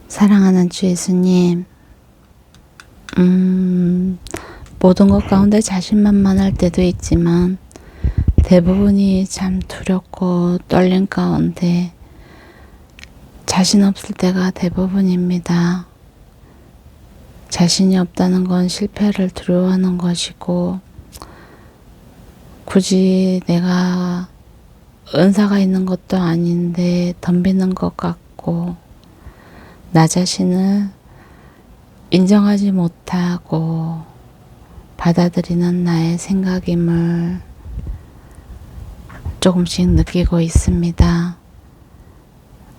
사랑하는 주 예수님, 모든 것 가운데 자신만만할 때도 있지만 대부분이 참 두렵고 떨림 가운데 자신 없을 때가 대부분입니다. 자신이 없다는 건 실패를 두려워하는 것이고, 굳이 내가 은사가 있는 것도 아닌데 덤비는 것 같고, 나 자신을 인정하지 못하고 받아들이는 나의 생각임을 조금씩 느끼고 있습니다.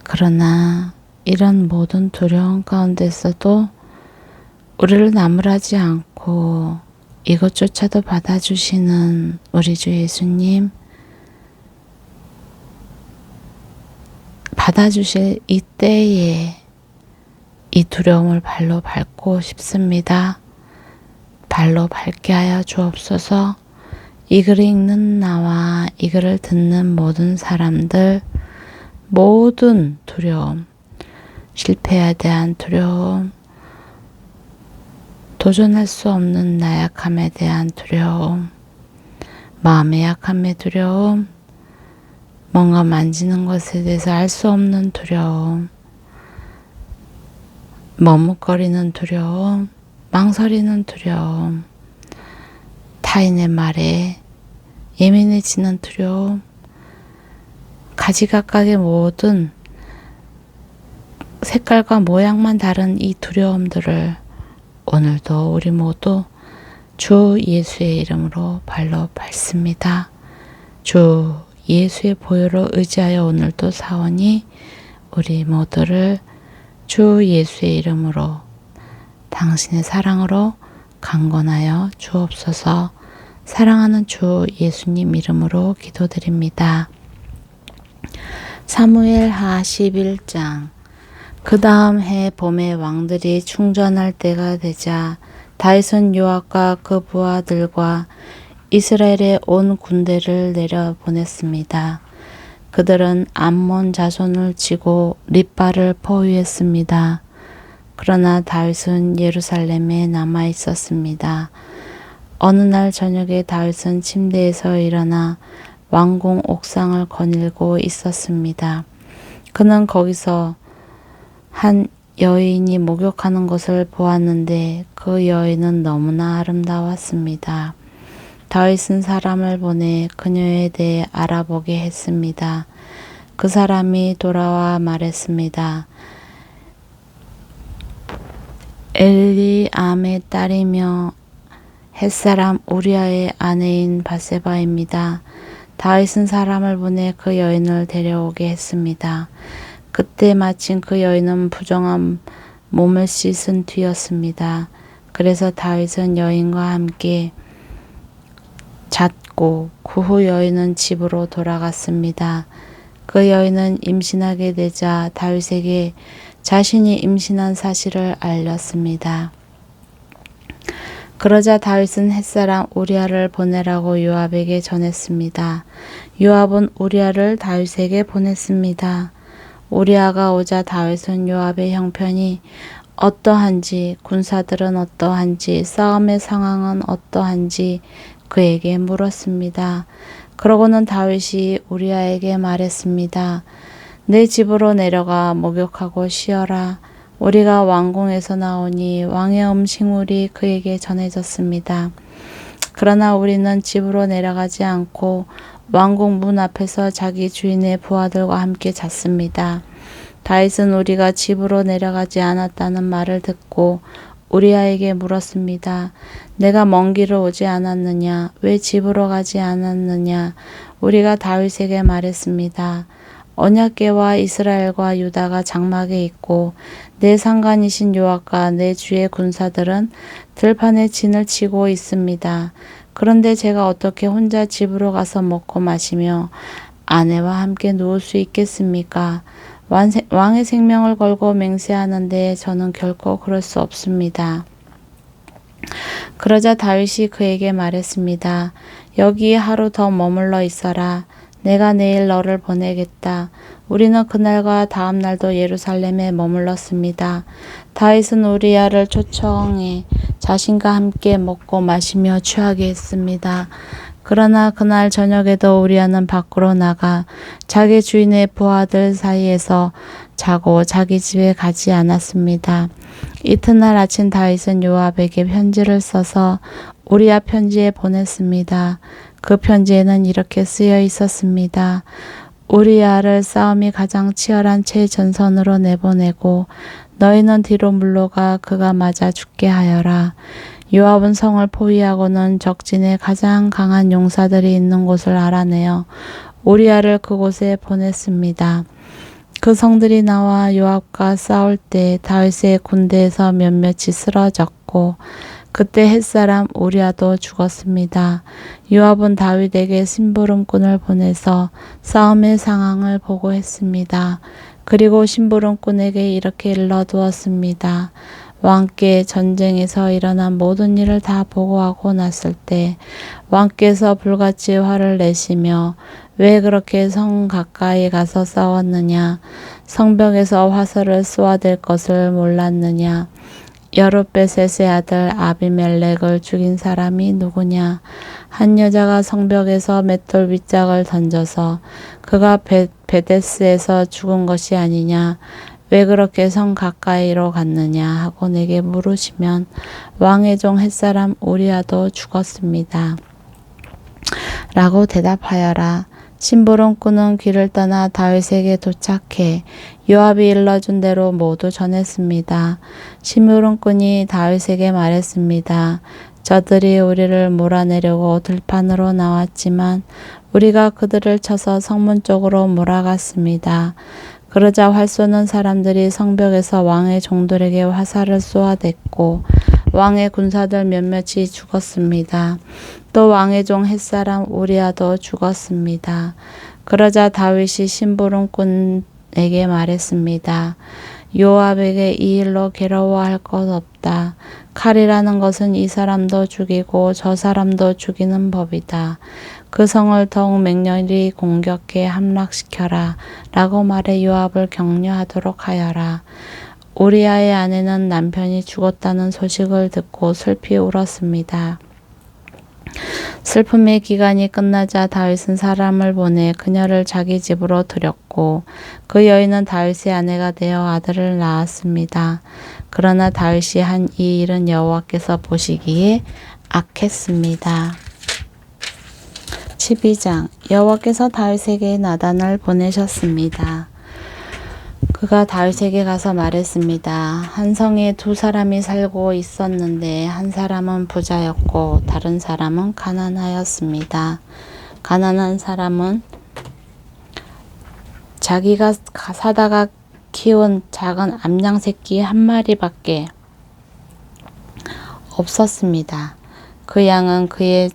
그러나 이런 모든 두려움 가운데서도 우리를 나무라지 않고 이것조차도 받아주시는 우리 주 예수님, 받아주실 이때에 이 두려움을 발로 밟고 싶습니다. 발로 밟게 하여 주옵소서. 이 글을 읽는 나와 이 글을 듣는 모든 사람들, 모든 두려움, 실패에 대한 두려움, 도전할 수 없는 나약함에 대한 두려움, 마음의 약함의 두려움, 뭔가 만지는 것에 대해서 알 수 없는 두려움, 머뭇거리는 두려움, 망설이는 두려움, 타인의 말에 예민해지는 두려움, 가지각각의 모든 색깔과 모양만 다른 이 두려움들을 오늘도 우리 모두 주 예수의 이름으로 발로 밟습니다. 주 예수의 보혈을 의지하여 오늘도 사오니 우리 모두를 주 예수의 이름으로 당신의 사랑으로 강권하여 주옵소서. 사랑하는 주 예수님 이름으로 기도드립니다. 사무엘하 11장. 그 다음 해 봄에 왕들이 충전할 때가 되자 다윗은 요압과 그 부하들과 이스라엘의 온 군대를 내려보냈습니다. 그들은 암몬 자손을 치고 립바를 포위했습니다. 그러나 다윗은 예루살렘에 남아 있었습니다. 어느 날 저녁에 다윗은 침대에서 일어나 왕궁 옥상을 거닐고 있었습니다. 그는 거기서 한 여인이 목욕하는 것을 보았는데 그 여인은 너무나 아름다웠습니다. 다윗은 사람을 보내 그녀에 대해 알아보게 했습니다. 그 사람이 돌아와 말했습니다. 엘리암의 딸이며 햇사람 우리아의 아내인 바세바입니다. 다윗은 사람을 보내 그 여인을 데려오게 했습니다. 그때 마침 그 여인은 부정한 몸을 씻은 뒤였습니다. 그래서 다윗은 여인과 함께 잤고 그 후 여인은 집으로 돌아갔습니다. 그 여인은 임신하게 되자 다윗에게 자신이 임신한 사실을 알렸습니다. 그러자 다윗은 햇사람 우리아를 보내라고 요압에게 전했습니다. 요압은 우리아를 다윗에게 보냈습니다. 우리아가 오자 다윗은 요압의 형편이 어떠한지, 군사들은 어떠한지, 싸움의 상황은 어떠한지 그에게 물었습니다. 그러고는 다윗이 우리아에게 말했습니다. 내 집으로 내려가 목욕하고 쉬어라. 우리가 왕궁에서 나오니 왕의 음식물이 그에게 전해졌습니다. 그러나 우리는 집으로 내려가지 않고 왕궁 문 앞에서 자기 주인의 부하들과 함께 잤습니다. 다윗은 우리가 집으로 내려가지 않았다는 말을 듣고 우리아에게 물었습니다. 내가 먼 길을 오지 않았느냐? 왜 집으로 가지 않았느냐? 우리가 다윗에게 말했습니다. 언약궤와 이스라엘과 유다가 장막에 있고 내 상관이신 요압과 내 주의 군사들은 들판에 진을 치고 있습니다. 그런데 제가 어떻게 혼자 집으로 가서 먹고 마시며 아내와 함께 누울 수 있겠습니까? 왕의 생명을 걸고 맹세하는데 저는 결코 그럴 수 없습니다. 그러자 다윗이 그에게 말했습니다. 여기 하루 더 머물러 있어라. 내가 내일 너를 보내겠다. 우리는 그날과 다음 날도 예루살렘에 머물렀습니다. 다윗은 우리야를 초청해 자신과 함께 먹고 마시며 취하게 했습니다. 그러나 그날 저녁에도 우리야는 밖으로 나가 자기 주인의 부하들 사이에서 자고 자기 집에 가지 않았습니다. 이튿날 아침 다윗은 요압에게 편지를 써서 우리야 편지에 보냈습니다. 그 편지에는 이렇게 쓰여 있었습니다. 우리야를 싸움이 가장 치열한 최전선으로 내보내고 너희는 뒤로 물러가 그가 맞아 죽게 하여라. 요압은 성을 포위하고는 적진에 가장 강한 용사들이 있는 곳을 알아내어 우리야를 그곳에 보냈습니다. 그 성들이 나와 요압과 싸울 때 다윗의 군대에서 몇몇이 쓰러졌고 그때 햇사람 우리야도 죽었습니다. 요압은 다윗에게 심부름꾼을 보내서 싸움의 상황을 보고했습니다. 그리고 심부름꾼에게 이렇게 일러두었습니다. 왕께 전쟁에서 일어난 모든 일을 다 보고하고 났을 때 왕께서 불같이 화를 내시며 왜 그렇게 성 가까이 가서 싸웠느냐? 성벽에서 화살을 쏘아댈 것을 몰랐느냐? 여룻베셋의 아들 아비멜렉을 죽인 사람이 누구냐? 한 여자가 성벽에서 맷돌 윗짝을 던져서 그가 베데스에서 죽은 것이 아니냐? 왜 그렇게 성 가까이로 갔느냐 하고 내게 물으시면 왕의 종 햇사람 우리야도 죽었습니다. 라고 대답하여라. 심부름꾼은 길을 떠나 다윗에게 도착해 요압이 일러준 대로 모두 전했습니다. 심부름꾼이 다윗에게 말했습니다. 저들이 우리를 몰아내려고 들판으로 나왔지만 우리가 그들을 쳐서 성문 쪽으로 몰아갔습니다. 그러자 활 쏘는 사람들이 성벽에서 왕의 종들에게 화살을 쏘아댔고 왕의 군사들 몇몇이 죽었습니다. 또 왕의 종 햇사람 우리야도 죽었습니다. 그러자 다윗이 심부름꾼에게 말했습니다. 요압에게 이 일로 괴로워할 것 없다. 칼이라는 것은 이 사람도 죽이고 저 사람도 죽이는 법이다. 그 성을 더욱 맹렬히 공격해 함락시켜라. 라고 말해 요압을 격려하도록 하여라. 우리야의 아내는 남편이 죽었다는 소식을 듣고 슬피 울었습니다. 슬픔의 기간이 끝나자 다윗은 사람을 보내 그녀를 자기 집으로 들였고 그 여인은 다윗의 아내가 되어 아들을 낳았습니다. 그러나 다윗이 한 이 일은 여호와께서 보시기에 악했습니다. 12장 여호와께서 다윗에게 나단을 보내셨습니다. 그가 다윗에게 가서 말했습니다. 한 성에 두 사람이 살고 있었는데 한 사람은 부자였고 다른 사람은 가난하였습니다. 가난한 사람은 자기가 사다가 키운 작은 암양 새끼 한 마리밖에 없었습니다. 그 양은 그의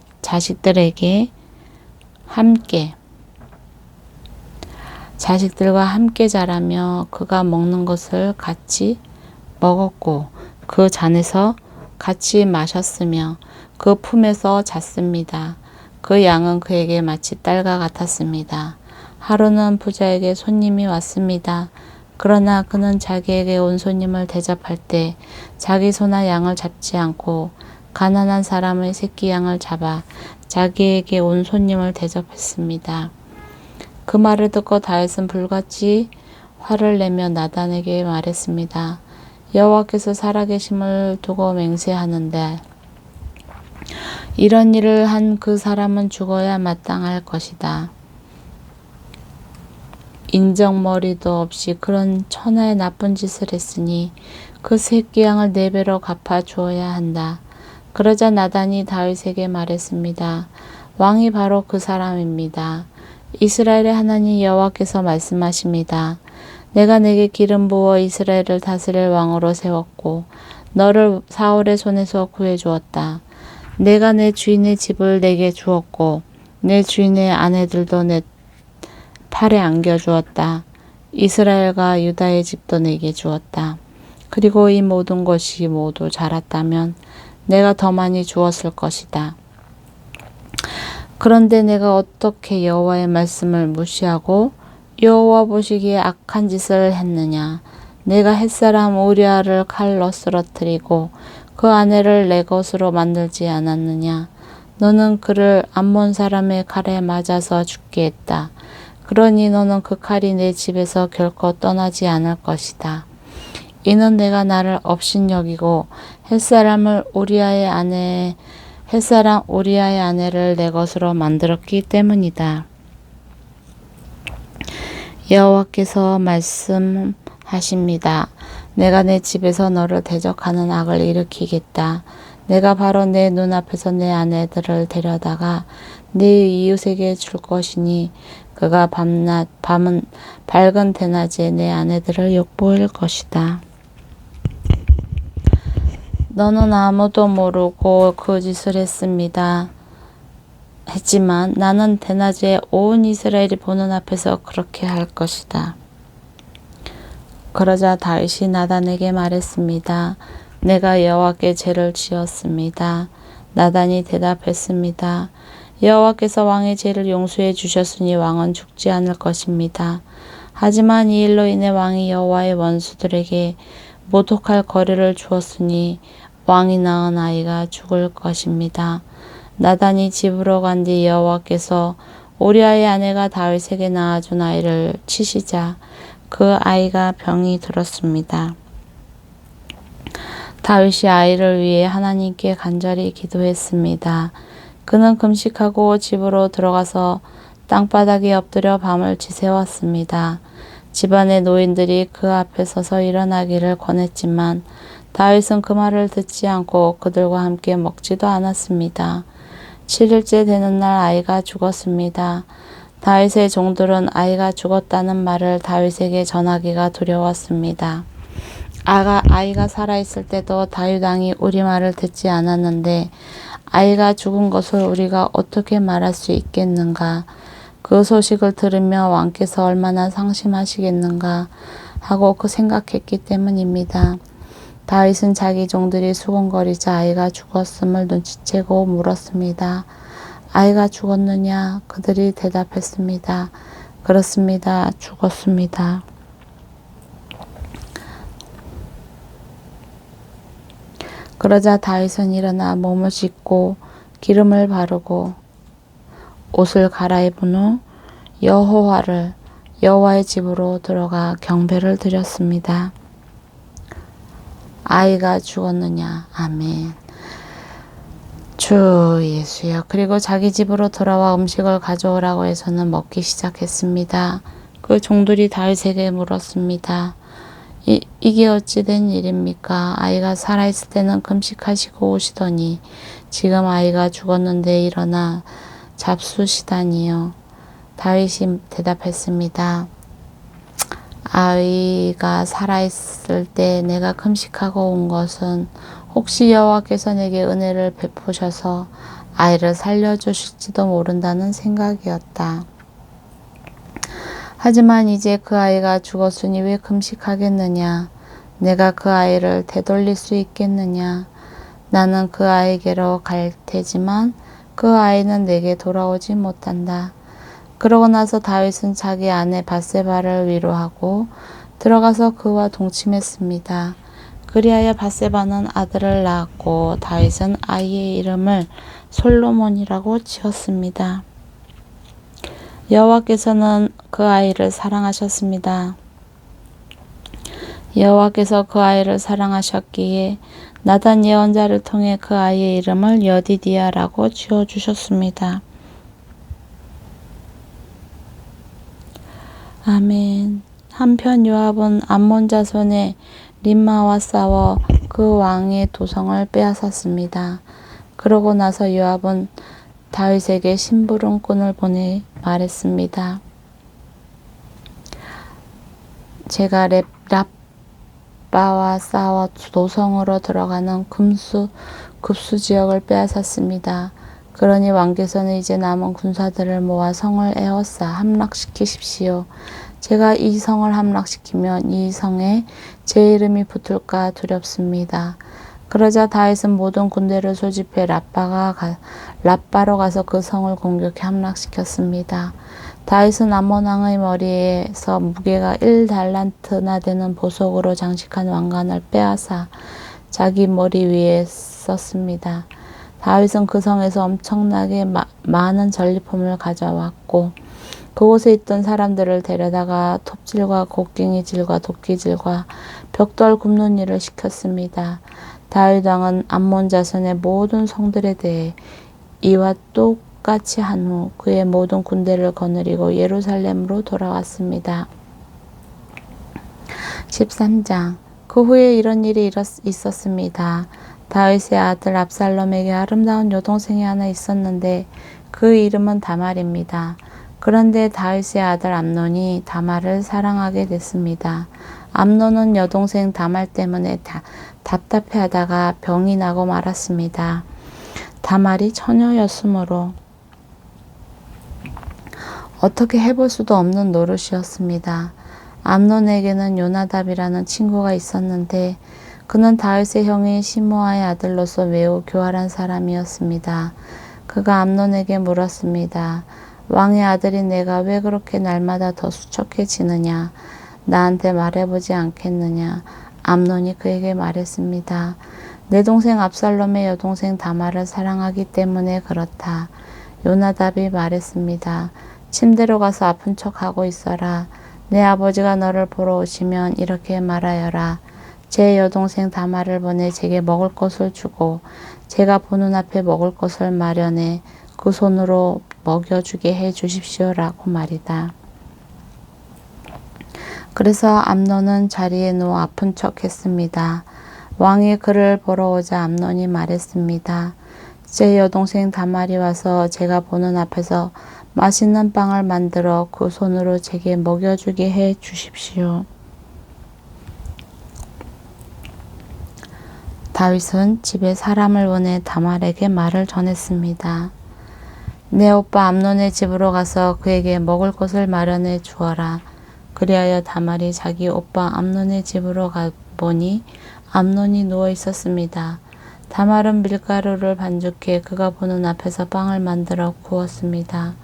자식들과 함께 자라며 그가 먹는 것을 같이 먹었고 그 잔에서 같이 마셨으며 그 품에서 잤습니다. 그 양은 그에게 마치 딸과 같았습니다. 하루는 부자에게 손님이 왔습니다. 그러나 그는 자기에게 온 손님을 대접할 때 자기 소나 양을 잡지 않고 가난한 사람의 새끼 양을 잡아 자기에게 온 손님을 대접했습니다. 그 말을 듣고 다윗은 불같이 화를 내며 나단에게 말했습니다. 여호와께서 살아계심을 두고 맹세하는데 이런 일을 한 그 사람은 죽어야 마땅할 것이다. 인정머리도 없이 그런 천하의 나쁜 짓을 했으니 그 새끼 양을 4배로 갚아 주어야 한다. 그러자 나단이 다윗에게 말했습니다. 왕이 바로 그 사람입니다. 이스라엘의 하나님 여호와께서 말씀하십니다. 내가 내게 기름 부어 이스라엘을 다스릴 왕으로 세웠고 너를 사울의 손에서 구해주었다. 내가 내 주인의 집을 내게 주었고 내 주인의 아내들도 내 팔에 안겨주었다. 이스라엘과 유다의 집도 내게 주었다. 그리고 이 모든 것이 모두 자랐다면 내가 더 많이 주었을 것이다. 그런데 내가 어떻게 여호와의 말씀을 무시하고 여호와 보시기에 악한 짓을 했느냐? 내가 햇사람 우리아를 칼로 쓰러뜨리고 그 아내를 내 것으로 만들지 않았느냐? 너는 그를 암몬 사람의 칼에 맞아서 죽게 했다. 그러니 너는 그 칼이 내 집에서 결코 떠나지 않을 것이다. 이는 내가 나를 업신여기고 햇사람 우리아의 아내를 내 것으로 만들었기 때문이다. 여호와께서 말씀하십니다. 내가 내 집에서 너를 대적하는 악을 일으키겠다. 내가 바로 내 눈앞에서 내 아내들을 데려다가 네 이웃에게 줄 것이니 그가 밤은 밝은 대낮에 내 아내들을 욕보일 것이다. 너는 아무도 모르고 그 짓을 했지만 나는 대낮에 온 이스라엘이 보는 앞에서 그렇게 할 것이다. 그러자 다윗이 나단에게 말했습니다. 내가 여호와께 죄를 지었습니다. 나단이 대답했습니다. 여호와께서 왕의 죄를 용서해 주셨으니 왕은 죽지 않을 것입니다. 하지만 이 일로 인해 왕이 여호와의 원수들에게 모독할 거리를 주었으니 왕이 낳은 아이가 죽을 것입니다. 나단이 집으로 간 뒤 여호와께서 우리아의 아내가 다윗에게 낳아준 아이를 치시자 그 아이가 병이 들었습니다. 다윗이 아이를 위해 하나님께 간절히 기도했습니다. 그는 금식하고 집으로 들어가서 땅바닥에 엎드려 밤을 지새웠습니다. 집안의 노인들이 그 앞에 서서 일어나기를 권했지만 다윗은 그 말을 듣지 않고 그들과 함께 먹지도 않았습니다. 7일째 되는 날 아이가 죽었습니다. 다윗의 종들은 아이가 죽었다는 말을 다윗에게 전하기가 두려웠습니다. 아이가 살아있을 때도 다윗 왕이 우리 말을 듣지 않았는데 아이가 죽은 것을 우리가 어떻게 말할 수 있겠는가? 그 소식을 들으며 왕께서 얼마나 상심하시겠는가 하고 생각했기 때문입니다. 다윗은 자기 종들이 수군거리자 아이가 죽었음을 눈치채고 물었습니다. 아이가 죽었느냐? 그들이 대답했습니다. 그렇습니다. 죽었습니다. 그러자 다윗은 일어나 몸을 씻고 기름을 바르고 옷을 갈아입은 후 여호와의 집으로 들어가 경배를 드렸습니다. 아이가 죽었느냐? 아멘. 주 예수여. 그리고 자기 집으로 돌아와 음식을 가져오라고 해서는 먹기 시작했습니다. 그 종들이 다윗에게 물었습니다. 이게 어찌 된 일입니까? 아이가 살아있을 때는 금식하시고 오시더니 지금 아이가 죽었는데 일어나 잡수시다니요. 다윗이 대답했습니다. 아이가 살아있을 때 내가 금식하고 온 것은 혹시 여호와께서 내게 은혜를 베푸셔서 아이를 살려주실지도 모른다는 생각이었다. 하지만 이제 그 아이가 죽었으니 왜 금식하겠느냐? 내가 그 아이를 되돌릴 수 있겠느냐? 나는 그 아이에게로 갈 테지만 그 아이는 내게 돌아오지 못한다. 그러고 나서 다윗은 자기 아내 밧세바를 위로하고 들어가서 그와 동침했습니다. 그리하여 밧세바는 아들을 낳았고 다윗은 아이의 이름을 솔로몬이라고 지었습니다. 여호와께서는 그 아이를 사랑하셨습니다. 여호와께서 그 아이를 사랑하셨기에 나단 예언자를 통해 그 아이의 이름을 여디디아라고 지어주셨습니다. 아멘. 한편 요압은 암몬 자손의 림마와 싸워 그 왕의 도성을 빼앗았습니다. 그러고 나서 요압은 다윗에게 심부름꾼을 보내 말했습니다. 제가 랍바와 싸워 도성으로 들어가는 급수 지역을 빼앗았습니다. 그러니 왕께서는 이제 남은 군사들을 모아 성을 에워싸 함락시키십시오. 제가 이 성을 함락시키면 이 성에 제 이름이 붙을까 두렵습니다. 그러자 다윗은 모든 군대를 소집해 라빠로 가서 그 성을 공격해 함락시켰습니다. 다윗은 암몬 왕의 머리에서 무게가 1달란트나 되는 보석으로 장식한 왕관을 빼앗아 자기 머리 위에 썼습니다. 다윗은 그 성에서 엄청나게 많은 전리품을 가져왔고 그곳에 있던 사람들을 데려다가 톱질과 곡괭이질과 도끼질과 벽돌 굽는 일을 시켰습니다. 다윗 왕은 암몬 자손의 모든 성들에 대해 이와 똑같이 한 후 그의 모든 군대를 거느리고 예루살렘으로 돌아왔습니다. 13장. 그 후에 이런 일이 있었습니다. 다윗의 아들 압살롬에게 아름다운 여동생이 하나 있었는데 그 이름은 다말입니다. 그런데 다윗의 아들 암논이 다말을 사랑하게 됐습니다. 암논은 여동생 다말 때문에 답답해하다가 병이 나고 말았습니다. 다말이 처녀였으므로 어떻게 해볼 수도 없는 노릇이었습니다. 암논에게는 요나답이라는 친구가 있었는데 그는 다윗의 형인 시므아의 아들로서 매우 교활한 사람이었습니다. 그가 암논에게 물었습니다. 왕의 아들인 내가 왜 그렇게 날마다 더 수척해지느냐? 나한테 말해보지 않겠느냐? 암논이 그에게 말했습니다. 내 동생 압살롬의 여동생 다말을 사랑하기 때문에 그렇다. 요나답이 말했습니다. 침대로 가서 아픈 척하고 있어라. 내 아버지가 너를 보러 오시면 이렇게 말하여라. 제 여동생 다말을 보내 제게 먹을 것을 주고 제가 보는 앞에 먹을 것을 마련해 그 손으로 먹여주게 해 주십시오라고 말이다. 그래서 암논은 자리에 누워 아픈 척 했습니다. 왕이 그를 보러 오자 암논이 말했습니다. 제 여동생 다말이 와서 제가 보는 앞에서 맛있는 빵을 만들어 그 손으로 제게 먹여주게 해 주십시오. 다윗은 집에 사람을 보내 다말에게 말을 전했습니다. 내 오빠 암논의 집으로 가서 그에게 먹을 것을 마련해 주어라. 그리하여 다말이 자기 오빠 암논의 집으로 가보니 암논이 누워 있었습니다. 다말은 밀가루를 반죽해 그가 보는 앞에서 빵을 만들어 구웠습니다.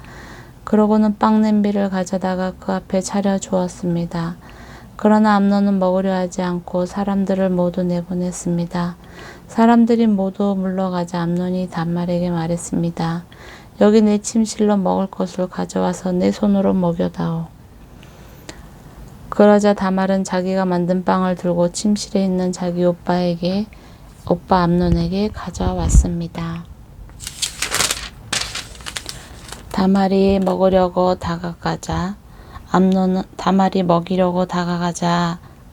그러고는 빵 냄비를 가져다가 그 앞에 차려 주었습니다. 그러나 암논은 먹으려 하지 않고 사람들을 모두 내보냈습니다. 사람들이 모두 물러가자 암논이 다말에게 말했습니다. 여기 내 침실로 먹을 것을 가져와서 내 손으로 먹여다오. 그러자 다말은 자기가 만든 빵을 들고 침실에 있는 자기 오빠 암논에게 가져왔습니다. 다말이 먹이려고 다가가자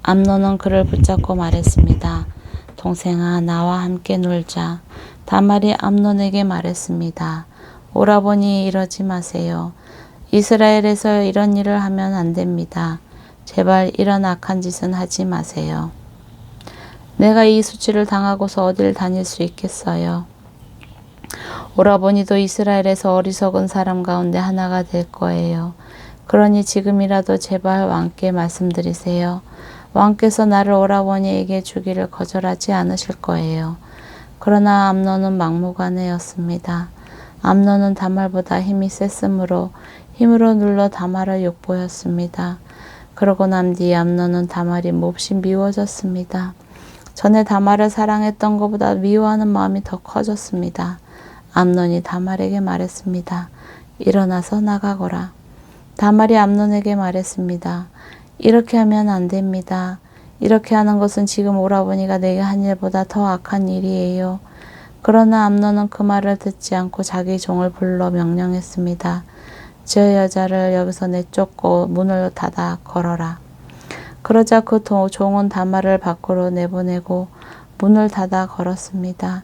암논은 그를 붙잡고 말했습니다. 동생아, 나와 함께 놀자. 다말이 암논에게 말했습니다. 오라버니 이러지 마세요. 이스라엘에서 이런 일을 하면 안 됩니다. 제발 이런 악한 짓은 하지 마세요. 내가 이 수치를 당하고서 어딜 다닐 수 있겠어요. 오라버니도 이스라엘에서 어리석은 사람 가운데 하나가 될 거예요. 그러니 지금이라도 제발 왕께 말씀드리세요. 왕께서 나를 오라버니에게 주기를 거절하지 않으실 거예요. 그러나 암논은 막무가내였습니다. 암논은 다말보다 힘이 셌으므로 힘으로 눌러 다말을 욕보였습니다. 그러고 난 뒤 암논은 다말이 몹시 미워졌습니다. 전에 다말을 사랑했던 것보다 미워하는 마음이 더 커졌습니다. 암논이 다말에게 말했습니다. 일어나서 나가거라. 다말이 암논에게 말했습니다. 이렇게 하면 안 됩니다. 이렇게 하는 것은 지금 오라버니가 내게 한 일보다 더 악한 일이에요. 그러나 암논은 그 말을 듣지 않고 자기 종을 불러 명령했습니다. 저 여자를 여기서 내쫓고 문을 닫아 걸어라. 그러자 그 종은 다말을 밖으로 내보내고 문을 닫아 걸었습니다.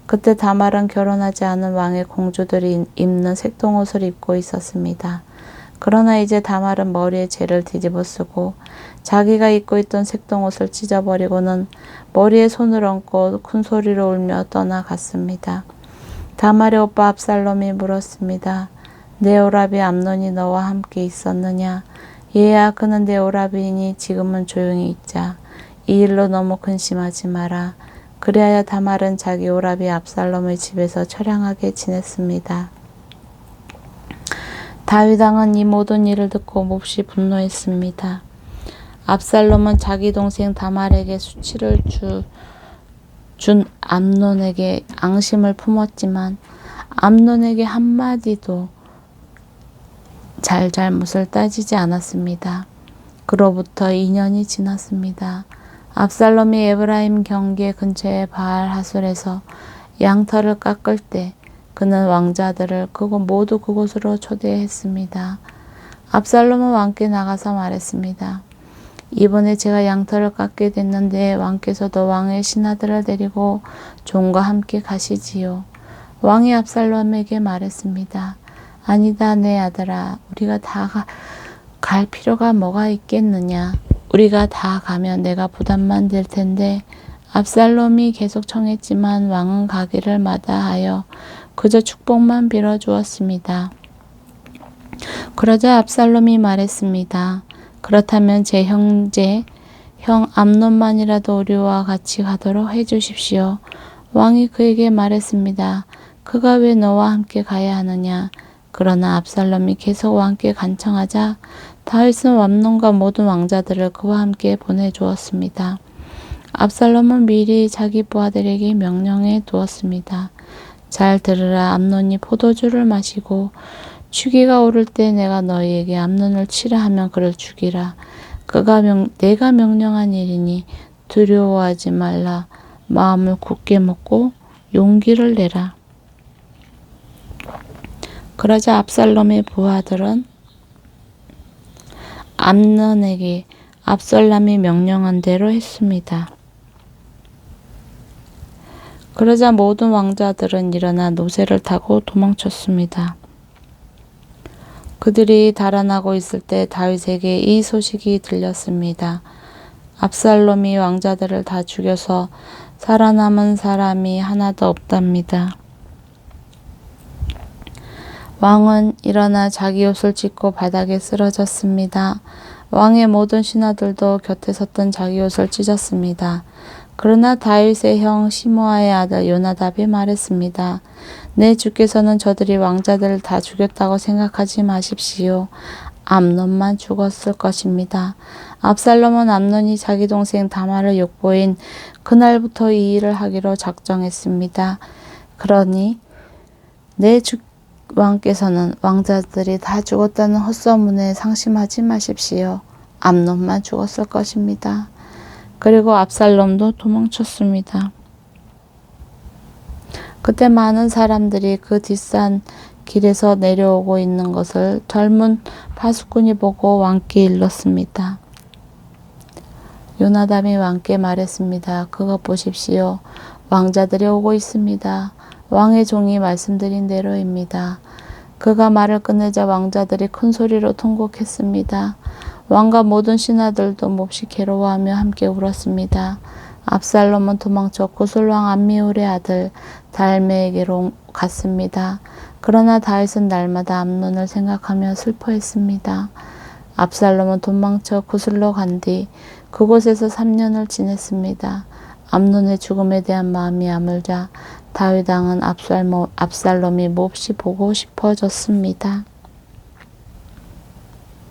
그때 다말은 결혼하지 않은 왕의 공주들이 입는 색동옷을 입고 있었습니다. 그러나 이제 다말은 머리에 재를 뒤집어 쓰고 자기가 입고 있던 색동옷을 찢어버리고는 머리에 손을 얹고 큰 소리로 울며 떠나갔습니다. 다말의 오빠 압살롬이 물었습니다. 내 오라비 암논이 너와 함께 있었느냐? 얘야, 그는 내 오라비이니 지금은 조용히 있자. 이 일로 너무 근심하지 마라. 그리하여 다말은 자기 오라비 압살롬의 집에서 처량하게 지냈습니다. 다윗 왕은 이 모든 일을 듣고 몹시 분노했습니다. 압살롬은 자기 동생 다말에게 수치를 준 암논에게 앙심을 품었지만 암논에게 한마디도 잘못을 따지지 않았습니다. 그로부터 2년이 지났습니다. 압살롬이 에브라임 경계 근처의 바알 하솔에서 양털을 깎을 때 그는 왕자들을 모두 그곳으로 초대했습니다. 압살롬은 왕께 나가서 말했습니다. 이번에 제가 양털을 깎게 됐는데 왕께서도 왕의 신하들을 데리고 종과 함께 가시지요. 왕이 압살롬에게 말했습니다. 아니다, 내 아들아. 우리가 다 갈 필요가 뭐가 있겠느냐. 우리가 다 가면 내가 부담만 될 텐데. 압살롬이 계속 청했지만 왕은 가기를 마다하여 그저 축복만 빌어주었습니다. 그러자 압살롬이 말했습니다. 그렇다면 제 형 암논만이라도 우리와 같이 가도록 해주십시오. 왕이 그에게 말했습니다. 그가 왜 너와 함께 가야 하느냐. 그러나 압살롬이 계속 왕께 간청하자 다윗은 암논과 모든 왕자들을 그와 함께 보내주었습니다. 압살롬은 미리 자기 부하들에게 명령해 두었습니다. 잘 들으라. 암논이 포도주를 마시고 추기가 오를 때 내가 너희에게 암논을 치라 하면 그를 죽이라. 내가 명령한 일이니 두려워하지 말라. 마음을 굳게 먹고 용기를 내라. 그러자 압살롬의 부하들은 암논에게 압살롬이 명령한 대로 했습니다. 그러자 모든 왕자들은 일어나 노새를 타고 도망쳤습니다. 그들이 달아나고 있을 때 다윗에게 이 소식이 들렸습니다. 압살롬이 왕자들을 다 죽여서 살아남은 사람이 하나도 없답니다. 왕은 일어나 자기 옷을 찢고 바닥에 쓰러졌습니다. 왕의 모든 신하들도 곁에 섰던 자기 옷을 찢었습니다. 그러나 다윗의 형 시므아의 아들 요나답이 말했습니다. 내 주께서는 저들이 왕자들을 다 죽였다고 생각하지 마십시오. 암논만 죽었을 것입니다. 압살롬은 암논이 자기 동생 다말을 욕보인 그날부터 이 일을 하기로 작정했습니다. 그러니 내 왕께서는 왕자들이 다 죽었다는 헛소문에 상심하지 마십시오. 암논만 죽었을 것입니다. 그리고 압살롬도 도망쳤습니다. 그때 많은 사람들이 그 뒷산 길에서 내려오고 있는 것을 젊은 파수꾼이 보고 왕께 일렀습니다. 요나답이 왕께 말했습니다. 그것 보십시오. 왕자들이 오고 있습니다. 왕의 종이 말씀드린 대로입니다. 그가 말을 끝내자 왕자들이 큰 소리로 통곡했습니다. 왕과 모든 신하들도 몹시 괴로워하며 함께 울었습니다. 압살롬은 도망쳐 구술왕 암미울의 아들 달메에게로 갔습니다. 그러나 다윗은 날마다 암논을 생각하며 슬퍼했습니다. 압살롬은 도망쳐 구술로 간 뒤 그곳에서 3년을 지냈습니다. 암논의 죽음에 대한 마음이 아물자 다윗 왕은 압살롬이 몹시 보고 싶어졌습니다.